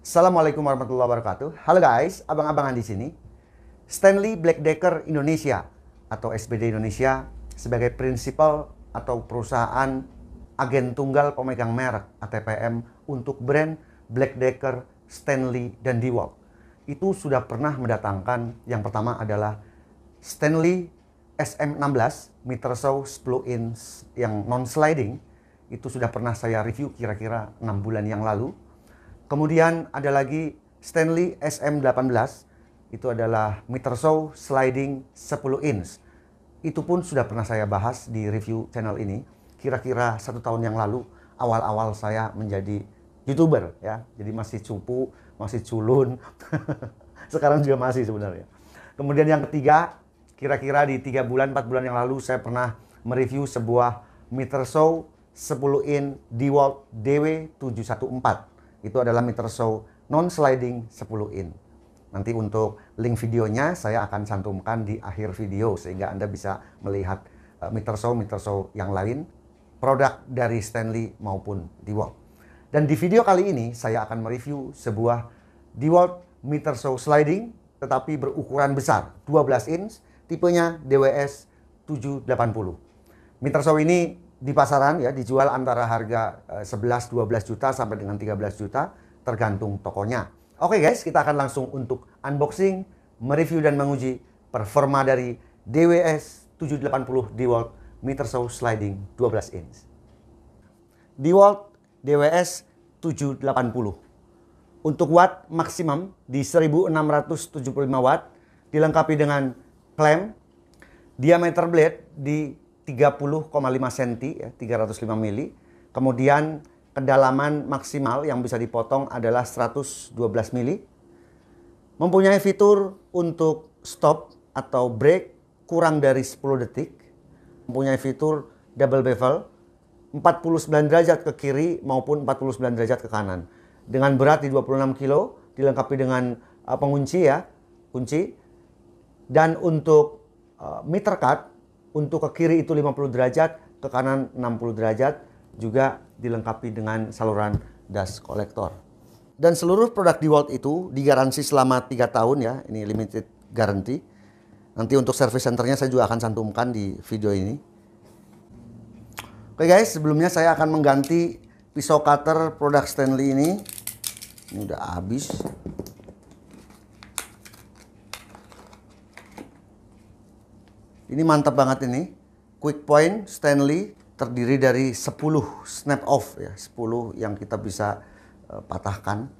Assalamualaikum warahmatullahi wabarakatuh. Halo guys, abang-abangan di sini. Stanley Black Decker Indonesia atau SBD Indonesia sebagai prinsipal atau perusahaan agen tunggal pemegang merek ATPM untuk brand Black Decker, Stanley, dan DeWalt. Itu sudah pernah mendatangkan, yang pertama adalah Stanley SM16 meter saw 10 inch yang non-sliding. Itu sudah pernah saya review kira-kira 6 bulan yang lalu. Kemudian ada lagi Stanley SM18, itu adalah meter saw sliding 10 inch. Itu pun sudah pernah saya bahas di review channel ini, kira-kira 1 tahun yang lalu, awal-awal saya menjadi YouTuber ya. Jadi masih cupu, masih culun. Sekarang juga masih sebenarnya. Kemudian yang ketiga, kira-kira di 3 bulan, 4 bulan yang lalu saya pernah mereview sebuah meter saw 10 in DeWalt DW714. Itu adalah meter saw non-sliding 10 in. Nanti untuk link videonya saya akan cantumkan di akhir video sehingga Anda bisa melihat meter saw yang lain, produk dari Stanley maupun DeWalt. Dan di video kali ini saya akan mereview sebuah DeWalt meter saw sliding tetapi berukuran besar, 12 inch, tipenya DWS 780. Meter saw ini di pasaran ya dijual antara harga 11-12 juta sampai dengan 13 juta tergantung tokonya. Oke guys, kita akan langsung untuk unboxing, mereview dan menguji performa dari DWS 780 DeWalt meter saw sliding 12 inch. DeWalt DWS 780. Untuk watt maksimum di 1675 watt, dilengkapi dengan klem, diameter blade di 30,5 cm ya, 305 mili. Kemudian kedalaman maksimal yang bisa dipotong adalah 112 mili. Mempunyai fitur untuk stop atau brake kurang dari 10 detik. Mempunyai fitur double bevel 49 derajat ke kiri maupun 49 derajat ke kanan. Dengan berat di 26 kilo, dilengkapi dengan pengunci ya, kunci. Dan untuk meter cut, untuk ke kiri itu 50 derajat, ke kanan 60 derajat, juga dilengkapi dengan saluran dust collector. Dan seluruh produk DeWalt itu digaransi selama 3 tahun ya, ini limited guarantee. Nanti untuk service centernya saya juga akan cantumkan di video ini. Oke guys, sebelumnya saya akan mengganti pisau cutter produk Stanley ini. Ini udah habis. Ini mantap banget ini. Quick point Stanley terdiri dari 10 snap off ya, 10 yang kita bisa patahkan.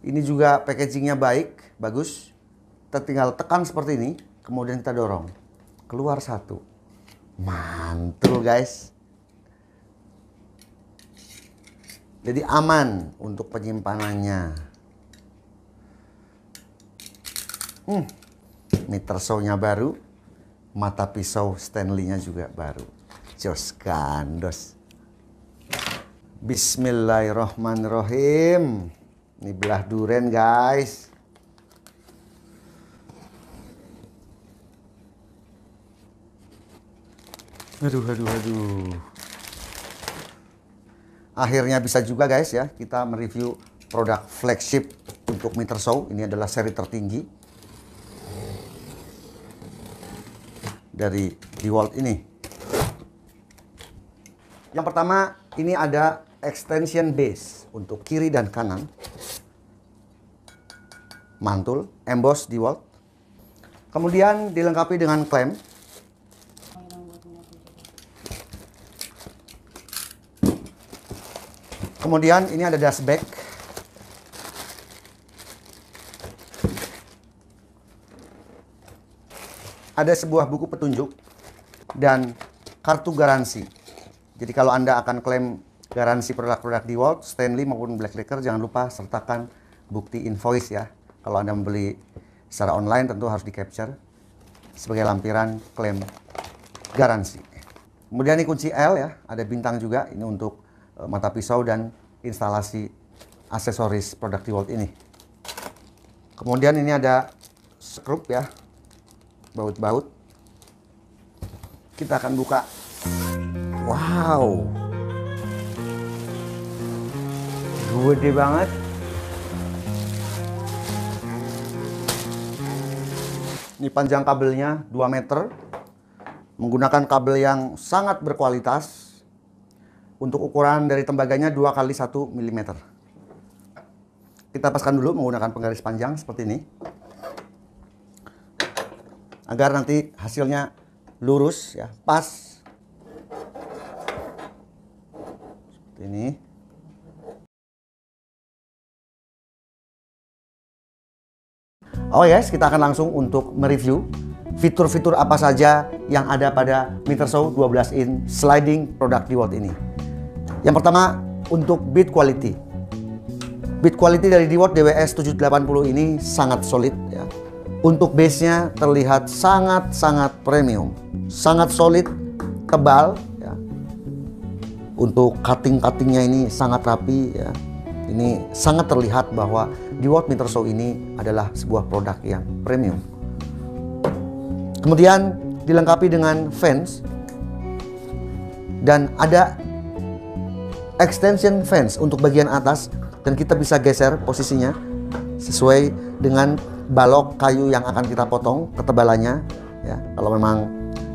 Ini juga packagingnya baik, bagus. Kita tinggal tekan seperti ini, kemudian kita dorong. Keluar satu. Mantul guys. Jadi aman untuk penyimpanannya. Meter saw-nya baru. Mata pisau Stanley-nya juga baru. Jos gandos. Bismillahirrahmanirrahim. Ini belah duren guys. Aduh. Akhirnya bisa juga guys ya, kita mereview produk flagship untuk meter saw. Ini adalah seri tertinggi dari DeWalt ini. Yang pertama, ini ada extension base untuk kiri dan kanan. Mantul, emboss DeWalt. Kemudian dilengkapi dengan klem. Kemudian ini ada dust bag. Ada sebuah buku petunjuk dan kartu garansi. Jadi kalau Anda akan klaim garansi produk-produk DeWalt, Stanley maupun Black Decker, jangan lupa sertakan bukti invoice ya. Kalau Anda membeli secara online tentu harus di-capture sebagai lampiran klaim garansi. Kemudian ini kunci L ya, ada bintang juga, ini untuk mata pisau dan instalasi aksesoris produk DeWalt ini. Kemudian ini ada skrup ya, baut-baut. Kita akan buka. Wow, gede banget. Ini panjang kabelnya 2 meter. Menggunakan kabel yang sangat berkualitas. Untuk ukuran dari tembaganya 2 kali 1 mm. Kita paskan dulu menggunakan penggaris panjang seperti ini. Agar nanti hasilnya lurus ya, pas. Seperti ini. Oke guys, kita akan langsung untuk mereview fitur-fitur apa saja yang ada pada Metershow 12 in sliding product DeWalt ini. Yang pertama, untuk build quality. Build quality dari DeWalt DWS 780 ini sangat solid ya. Untuk base-nya terlihat sangat premium, sangat solid, tebal ya. Untuk cutting-cuttingnya ini sangat rapi ya. Ini sangat terlihat bahwa DeWalt Metershow ini adalah sebuah produk yang premium. Kemudian dilengkapi dengan fans dan ada extension fans untuk bagian atas, dan kita bisa geser posisinya sesuai dengan balok kayu yang akan kita potong ketebalannya ya. Kalau memang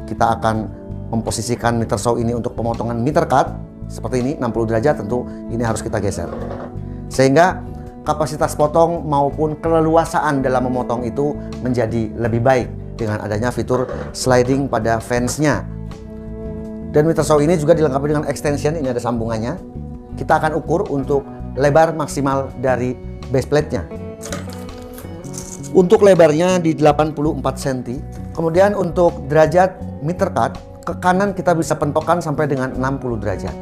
kita akan memposisikan Metershow ini untuk pemotongan meter cut seperti ini 60 derajat, tentu ini harus kita geser. Sehingga kapasitas potong maupun keleluasaan dalam memotong itu menjadi lebih baik dengan adanya fitur sliding pada fansnya. Dan Metershow ini juga dilengkapi dengan extension, ini ada sambungannya. Kita akan ukur untuk lebar maksimal dari base plate-nya. Untuk lebarnya di 84 cm. Kemudian untuk derajat meter cut, ke kanan kita bisa pentokkan sampai dengan 60 derajat.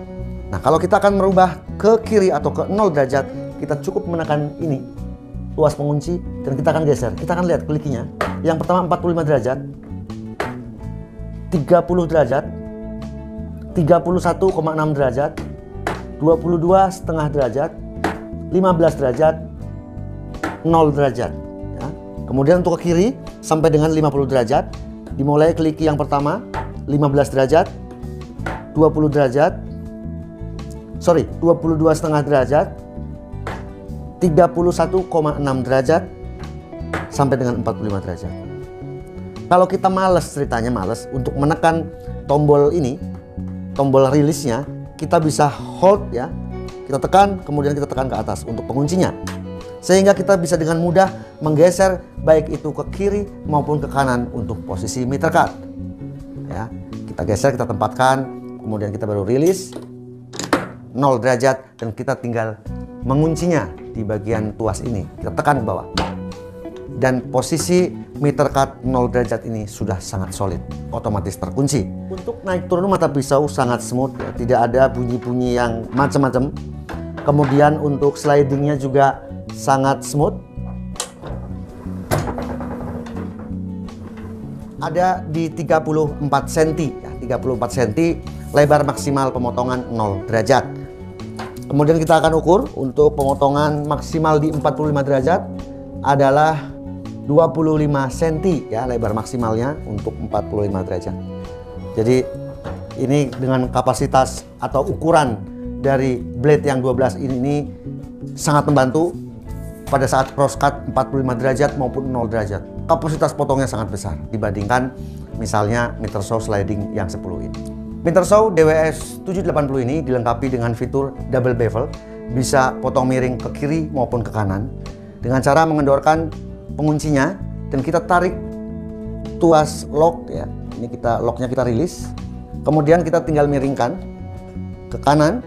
Nah, kalau kita akan merubah ke kiri atau ke 0 derajat, kita cukup menekan ini, tuas pengunci, dan kita akan geser. Kita akan lihat klikinya. Yang pertama 45 derajat, 30 derajat, 31,6 derajat, 22,5 derajat, 15 derajat, 0 derajat. Ya. Kemudian untuk ke kiri sampai dengan 50 derajat, dimulai kliki yang pertama, 15 derajat, 20 derajat, 22,5 derajat, 31,6 derajat, sampai dengan 45 derajat. Kalau kita males, ceritanya males untuk menekan tombol ini, tombol rilisnya, kita bisa hold ya, kita tekan, kemudian kita tekan ke atas untuk penguncinya, sehingga kita bisa dengan mudah menggeser baik itu ke kiri maupun ke kanan untuk posisi meter cut ya. Kita geser, kita tempatkan, kemudian kita baru rilis 0 derajat, dan kita tinggal menguncinya di bagian tuas ini, kita tekan ke bawah, dan posisi meter cut 0 derajat ini sudah sangat solid, otomatis terkunci. Untuk naik turun mata pisau sangat smooth ya, tidak ada bunyi-bunyi yang macam-macam. Kemudian untuk slidingnya juga sangat smooth. Ada di 34 cm ya, 34 cm lebar maksimal pemotongan 0 derajat. Kemudian kita akan ukur untuk pemotongan maksimal di 45 derajat adalah 25 cm ya, lebar maksimalnya untuk 45 derajat. Jadi ini dengan kapasitas atau ukuran dari blade yang 12 ini sangat membantu pada saat cross cut 45 derajat maupun 0 derajat. Kapasitas potongnya sangat besar dibandingkan misalnya Metershow sliding yang 10 ini. Metershow DWS 780 ini dilengkapi dengan fitur double bevel, bisa potong miring ke kiri maupun ke kanan dengan cara mengendorkan penguncinya, dan kita tarik tuas lock ya. Ini kita locknya kita rilis, kemudian kita tinggal miringkan ke kanan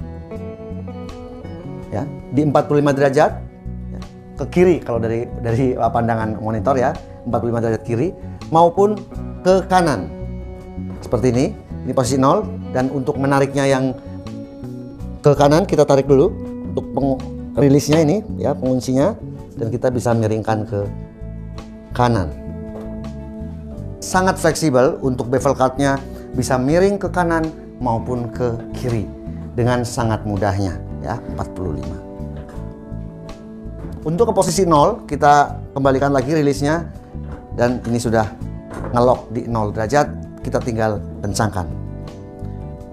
ya di 45 derajat ya, ke kiri kalau dari pandangan monitor ya, 45 derajat kiri maupun ke kanan seperti ini. Ini posisi 0, dan untuk menariknya yang ke kanan kita tarik dulu untuk rilisnya ini ya, penguncinya, dan kita bisa miringkan ke kanan. Sangat fleksibel untuk bevel cut-nya, bisa miring ke kanan maupun ke kiri dengan sangat mudahnya ya, 45. Untuk ke posisi 0 kita kembalikan lagi rilisnya, dan ini sudah ngelock di 0 derajat, kita tinggal kencangkan.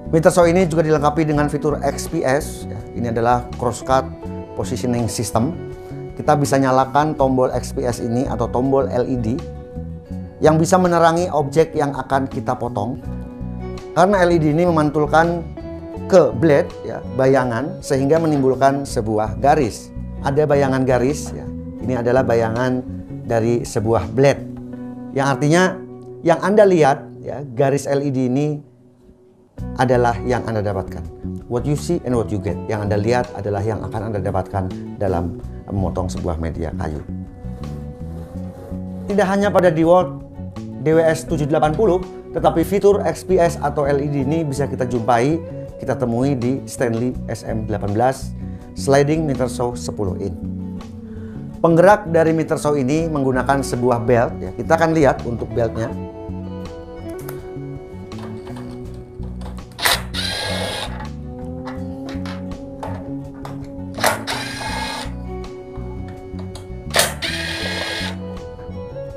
Metershow ini juga dilengkapi dengan fitur XPS ya. Ini adalah crosscut positioning system. Kita bisa nyalakan tombol XPS ini atau tombol LED yang bisa menerangi objek yang akan kita potong. Karena LED ini memantulkan ke blade ya, bayangan, sehingga menimbulkan sebuah garis. Ada bayangan garis ya. Ini adalah bayangan dari sebuah blade. Yang artinya yang Anda lihat ya, garis LED ini adalah yang Anda dapatkan. What you see and what you get. Yang Anda lihat adalah yang akan Anda dapatkan dalam memotong sebuah media kayu. Tidak hanya pada DeWalt DWS 780, tetapi fitur XPS atau LED ini bisa kita jumpai, kita temui di Stanley SM18 Sliding Meter Saw 10 in. Penggerak dari meter saw ini menggunakan sebuah belt ya. Kita akan lihat untuk beltnya.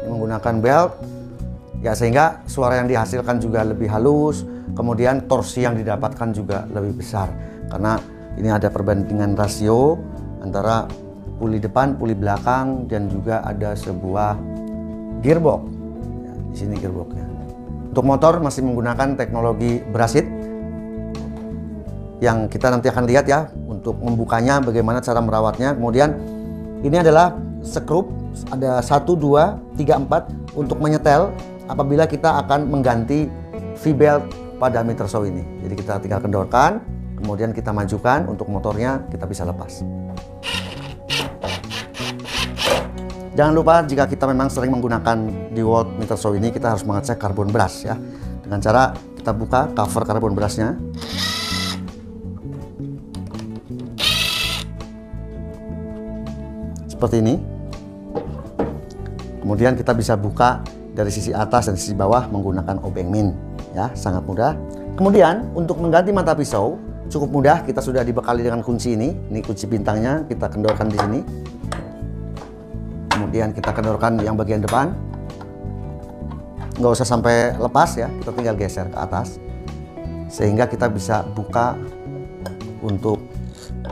Menggunakan belt ya, sehingga suara yang dihasilkan juga lebih halus, kemudian torsi yang didapatkan juga lebih besar karena ini ada perbandingan rasio antara puli depan, puli belakang, dan juga ada sebuah gearbox ya, di sini gearboxnya. Untuk motor masih menggunakan teknologi brasit yang kita nanti akan lihat ya untuk membukanya, bagaimana cara merawatnya. Kemudian ini adalah skrup, ada 1, 2, 3, 4 untuk menyetel apabila kita akan mengganti V-belt pada meter saw ini. Jadi kita tinggal kendorkan, kemudian kita majukan, untuk motornya kita bisa lepas. Jangan lupa jika kita memang sering menggunakan DeWalt meter saw ini, kita harus mengecek karbon brush ya. Dengan cara kita buka cover karbon brushnya. Seperti ini. Kemudian kita bisa buka dari sisi atas dan sisi bawah menggunakan obeng min ya, sangat mudah. Kemudian untuk mengganti mata pisau cukup mudah, kita sudah dibekali dengan kunci ini. Ini kunci bintangnya, kita kendorkan di sini. Kemudian kita kendorkan yang bagian depan. Nggak usah sampai lepas ya, kita tinggal geser ke atas sehingga kita bisa buka untuk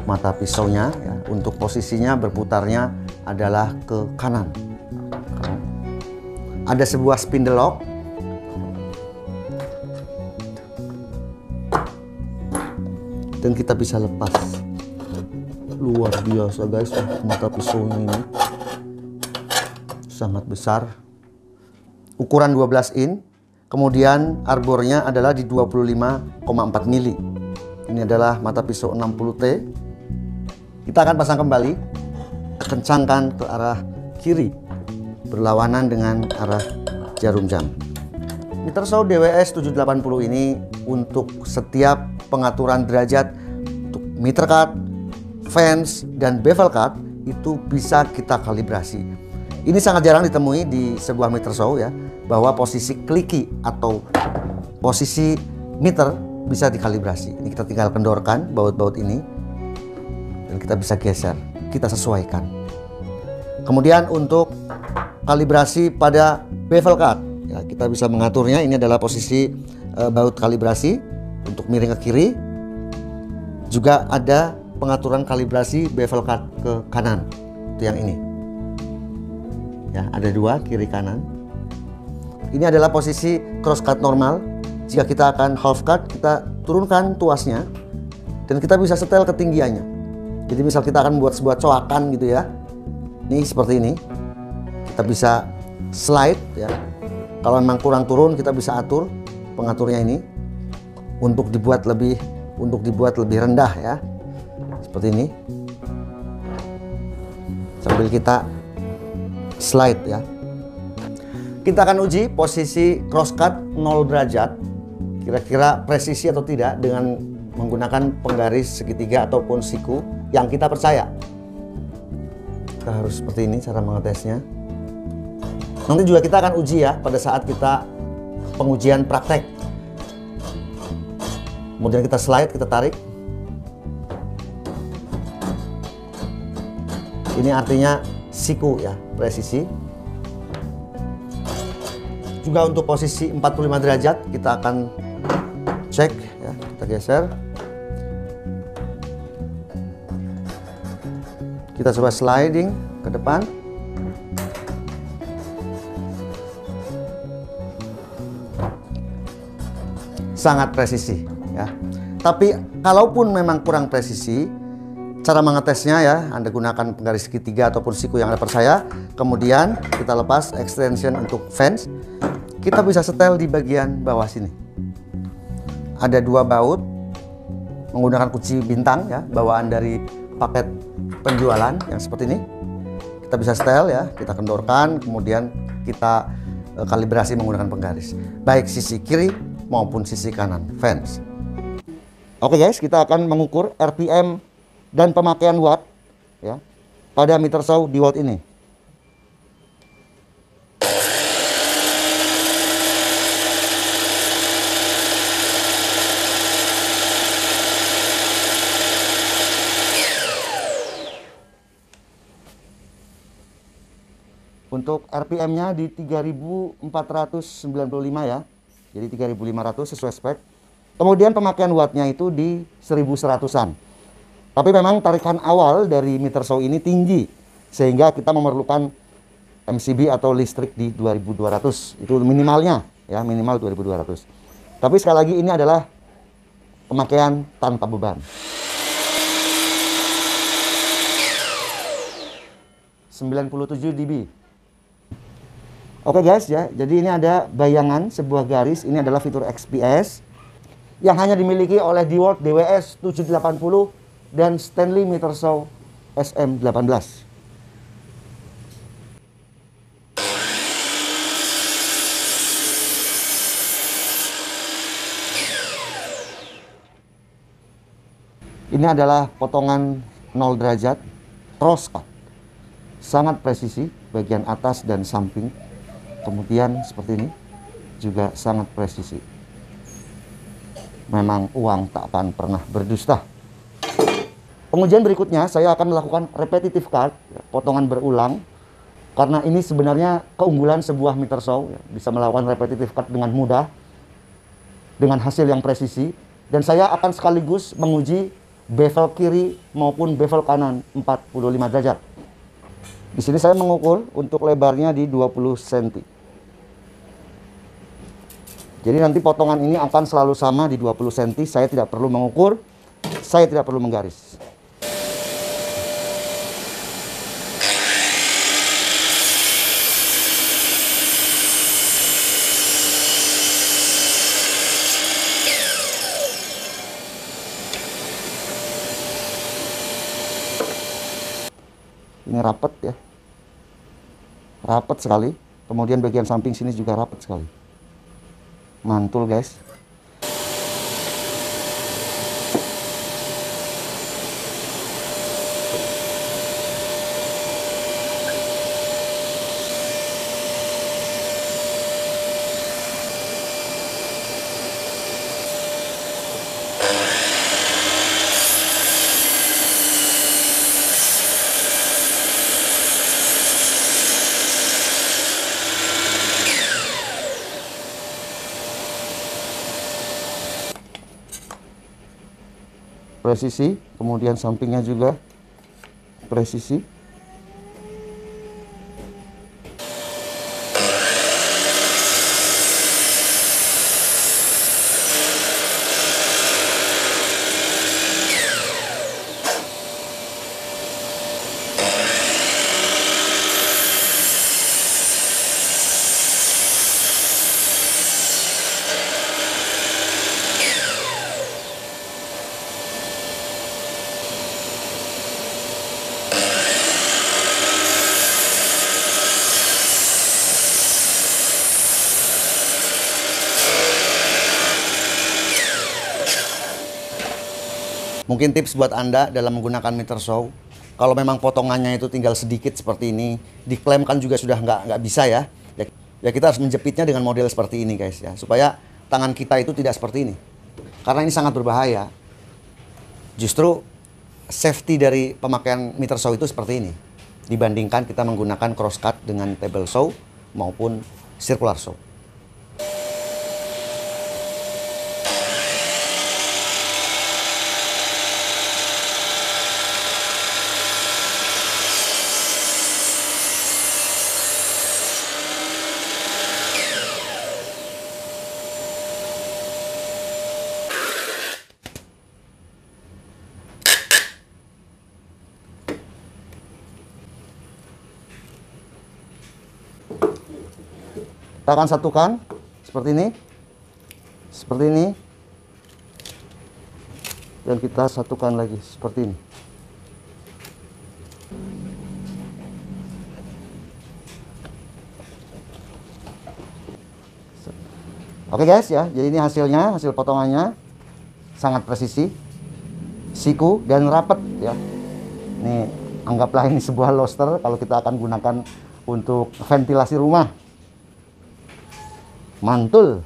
mata pisaunya ya. Untuk posisinya berputarnya adalah ke kanan. Ada sebuah spindle lock. Dan kita bisa lepas. Luar biasa guys, mata pisaunya ini sangat besar. Ukuran 12 in. Kemudian arbornya adalah di 25,4 mili. Ini adalah mata pisau 60T. Kita akan pasang kembali, kencangkan ke arah kiri berlawanan dengan arah jarum jam. Meter saw DWS 780 ini untuk setiap pengaturan derajat untuk meter cut, fence, dan bevel cut itu bisa kita kalibrasi. Ini sangat jarang ditemui di sebuah meter saw ya, bahwa posisi kliki atau posisi meter bisa dikalibrasi. Ini kita tinggal kendorkan baut-baut ini dan kita bisa geser, kita sesuaikan. Kemudian untuk kalibrasi pada bevel cut ya, kita bisa mengaturnya. Ini adalah posisi baut kalibrasi untuk miring ke kiri. Juga ada pengaturan kalibrasi bevel cut ke kanan, itu yang ini ya, ada dua, kiri kanan. Ini adalah posisi cross cut normal. Jika kita akan half cut, kita turunkan tuasnya dan kita bisa setel ketinggiannya. Jadi misal kita akan membuat sebuah coakan gitu ya, ini seperti ini, kita bisa slide ya. Kalau memang kurang turun, kita bisa atur pengaturnya ini untuk dibuat lebih rendah ya, seperti ini. Sambil kita slide ya. Kita akan uji posisi cross cut 0 derajat, kira-kira presisi atau tidak dengan menggunakan penggaris segitiga ataupun siku yang kita percaya. Kita harus seperti ini cara mengetesnya. Nanti juga kita akan uji ya pada saat kita pengujian praktek. Kemudian kita slide, kita tarik. Ini artinya siku ya, presisi. Juga untuk posisi 45 derajat kita akan cek ya, kita geser. Kita coba sliding ke depan. sangat presisi ya. Tapi kalaupun memang kurang presisi, cara mengetesnya ya, Anda gunakan penggaris segitiga ataupun siku yang ada pada saya. Kemudian kita lepas extension untuk fans. Kita bisa setel di bagian bawah sini. Ada 2 baut menggunakan kunci bintang ya, bawaan dari paket penjualan yang seperti ini. Kita bisa setel ya, kita kendorkan, kemudian kita kalibrasi menggunakan penggaris, baik sisi kiri maupun sisi kanan fans. Oke guys, kita akan mengukur RPM dan pemakaian watt ya pada meter show di watt ini. Untuk RPM-nya di 3495 ya. Jadi 3500 sesuai spek. Kemudian pemakaian wattnya itu di 1100-an. Tapi memang tarikan awal dari meter show ini tinggi, sehingga kita memerlukan MCB atau listrik di 2200. Itu minimalnya ya, minimal 2200. Tapi sekali lagi ini adalah pemakaian tanpa beban. 97 dB. Oke guys ya, jadi ini ada bayangan sebuah garis. Ini adalah fitur XPS yang hanya dimiliki oleh DeWalt DWS 780 dan Stanley Meter Show SM18. Ini adalah potongan 0 derajat crosscut, sangat presisi bagian atas dan samping. Kemudian seperti ini juga sangat presisi. Memang uang tak akan pernah berdusta. Pengujian berikutnya saya akan melakukan repetitive cut, potongan berulang, karena ini sebenarnya keunggulan sebuah meter show, bisa melakukan repetitive cut dengan mudah, dengan hasil yang presisi. Dan saya akan sekaligus menguji bevel kiri maupun bevel kanan 45 derajat. Di sini saya mengukur untuk lebarnya di 20 cm. Jadi nanti potongan ini akan selalu sama di 20 cm. Saya tidak perlu mengukur, saya tidak perlu menggaris. Ini rapat ya, rapat sekali. Kemudian bagian samping sini juga rapat sekali, mantul guys. Presisi, kemudian sampingnya juga presisi. Mungkin tips buat Anda dalam menggunakan meter show, kalau memang potongannya itu tinggal sedikit seperti ini, diklaim kan juga sudah nggak bisa ya. Ya kita harus menjepitnya dengan model seperti ini guys ya, supaya tangan kita itu tidak seperti ini. Karena ini sangat berbahaya. Justru safety dari pemakaian meter show itu seperti ini, dibandingkan kita menggunakan crosscut dengan table show maupun circular show. Kita akan satukan seperti ini. Seperti ini. Dan kita satukan lagi seperti ini. Oke guys ya, jadi ini hasilnya, hasil potongannya sangat presisi, siku dan rapat ya. Ini anggaplah ini sebuah lobster kalau kita akan gunakan untuk ventilasi rumah. Mantul.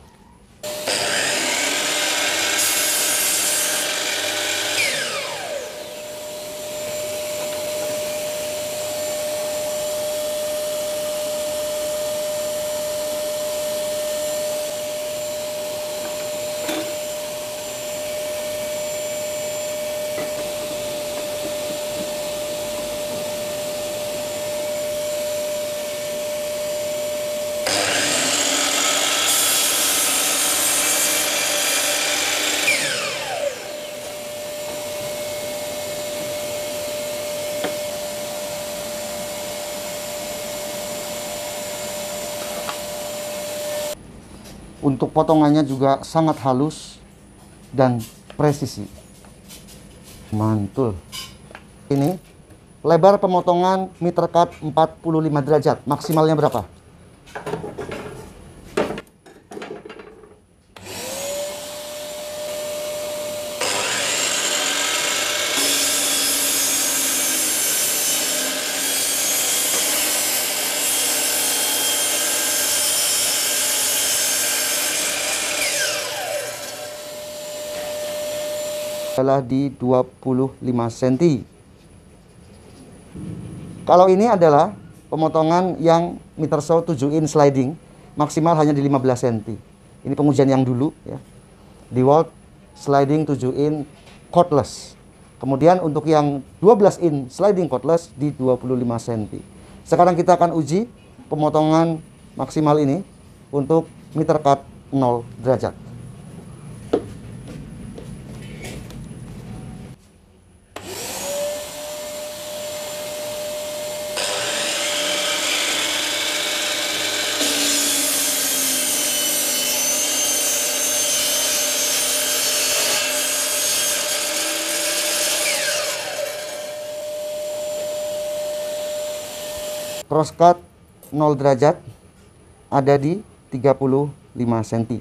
Untuk potongannya juga sangat halus dan presisi. Mantul. Ini lebar pemotongan meter cut 45 derajat. Maksimalnya berapa? Adalah di 25 cm. Kalau ini adalah pemotongan yang meter saw 7 in sliding, maksimal hanya di 15 cm. Ini pengujian yang dulu ya. DeWalt sliding 7 in cordless. Kemudian untuk yang 12 in sliding cordless di 25 cm. Sekarang kita akan uji pemotongan maksimal ini untuk meter cut 0 derajat. Cross cut 0 derajat ada di 35 cm.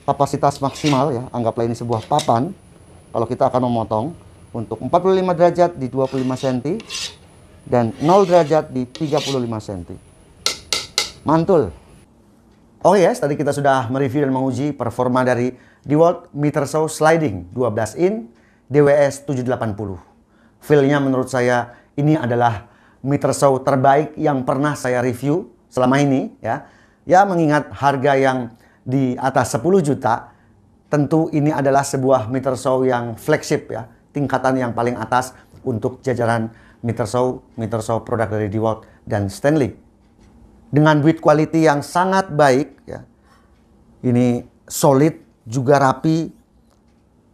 Kapasitas maksimal ya, anggaplah ini sebuah papan. Kalau kita akan memotong untuk 45 derajat di 25 cm dan 0 derajat di 35 cm. Mantul. Oke guys, tadi kita sudah mereview dan menguji performa dari DeWalt meter saw sliding 12 in DWS 780. Feel-nya menurut saya ini adalah meter saw terbaik yang pernah saya review selama ini ya. Ya, mengingat harga yang di atas 10 juta, tentu ini adalah sebuah meter saw yang flagship ya, tingkatan yang paling atas untuk jajaran meter saw produk dari DeWalt dan Stanley. Dengan build quality yang sangat baik ya. Ini solid juga rapi.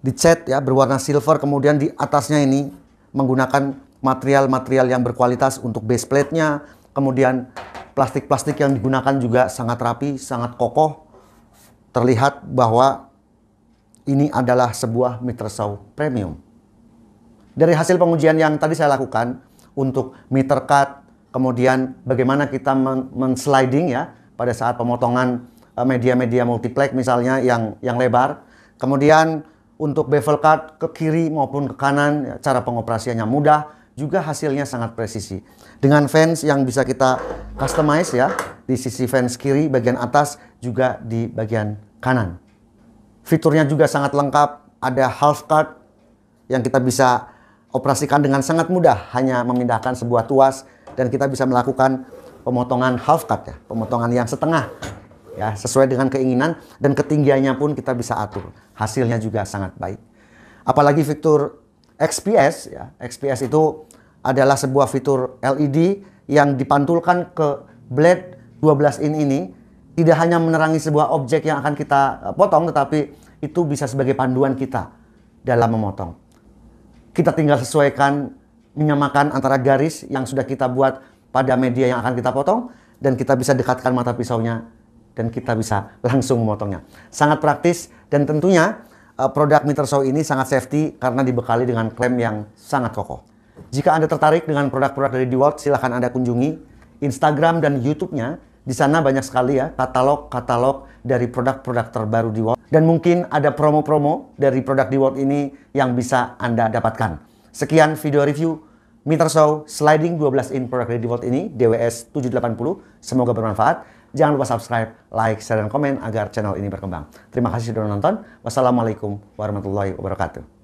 Dicat ya berwarna silver, kemudian di atasnya ini menggunakan material-material yang berkualitas untuk base plate-nya, kemudian plastik-plastik yang digunakan juga sangat rapi, sangat kokoh. Terlihat bahwa ini adalah sebuah meter saw premium. Dari hasil pengujian yang tadi saya lakukan untuk meter cut, kemudian bagaimana kita men-sliding ya pada saat pemotongan media-media multiplex misalnya yang lebar, kemudian untuk bevel cut ke kiri maupun ke kanan, ya, cara pengoperasiannya mudah, juga hasilnya sangat presisi. Dengan fans yang bisa kita customize ya, di sisi fans kiri bagian atas, juga di bagian kanan. Fiturnya juga sangat lengkap, ada half cut yang kita bisa operasikan dengan sangat mudah, hanya memindahkan sebuah tuas dan kita bisa melakukan pemotongan half cut ya, pemotongan yang setengah. Ya, sesuai dengan keinginan dan ketinggiannya pun kita bisa atur. Hasilnya juga sangat baik. Apalagi fitur XPS ya. XPS itu adalah sebuah fitur LED yang dipantulkan ke blade 12 in ini, tidak hanya menerangi sebuah objek yang akan kita potong, tetapi itu bisa sebagai panduan kita dalam memotong. Kita tinggal sesuaikan menyamakan antara garis yang sudah kita buat pada media yang akan kita potong, dan kita bisa dekatkan mata pisaunya, dan kita bisa langsung memotongnya. Sangat praktis, dan tentunya produk meter saw ini sangat safety karena dibekali dengan klem yang sangat kokoh. Jika Anda tertarik dengan produk-produk dari DeWalt, silahkan Anda kunjungi Instagram dan YouTube-nya. Di sana banyak sekali ya katalog-katalog dari produk-produk terbaru DeWalt. Dan mungkin ada promo-promo dari produk DeWalt ini yang bisa Anda dapatkan. Sekian video review meter saw sliding 12 in produk dari DeWalt ini, DWS 780. Semoga bermanfaat. Jangan lupa subscribe, like, share, dan komen agar channel ini berkembang. Terima kasih sudah menonton. Wassalamualaikum warahmatullahi wabarakatuh.